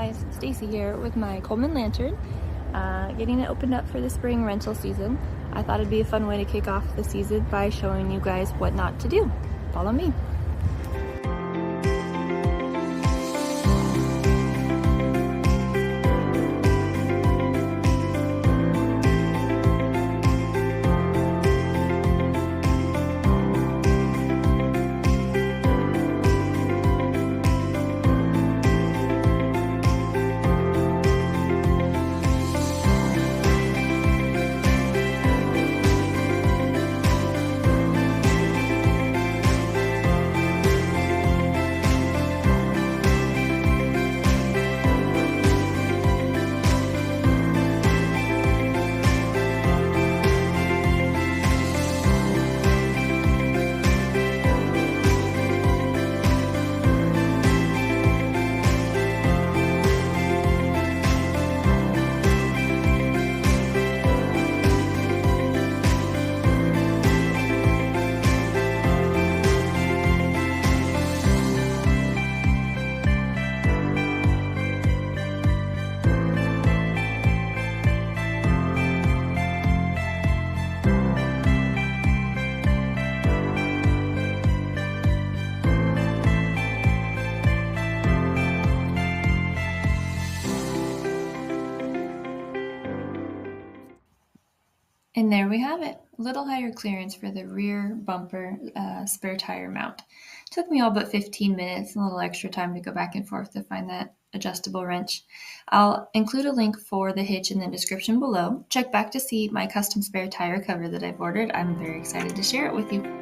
guys, Stacy here with my Coleman Lantern, getting it opened up for the spring rental season. I thought it'd be a fun way to kick off the season by showing you guys what not to do. Follow me. And there we have it, a little higher clearance for the rear bumper spare tire mount. Took me all but 15 minutes, a little extra time to go back and forth to find that adjustable wrench. I'll include a link for the hitch in the description below. Check back to see my custom spare tire cover that I've ordered. I'm very excited to share it with you.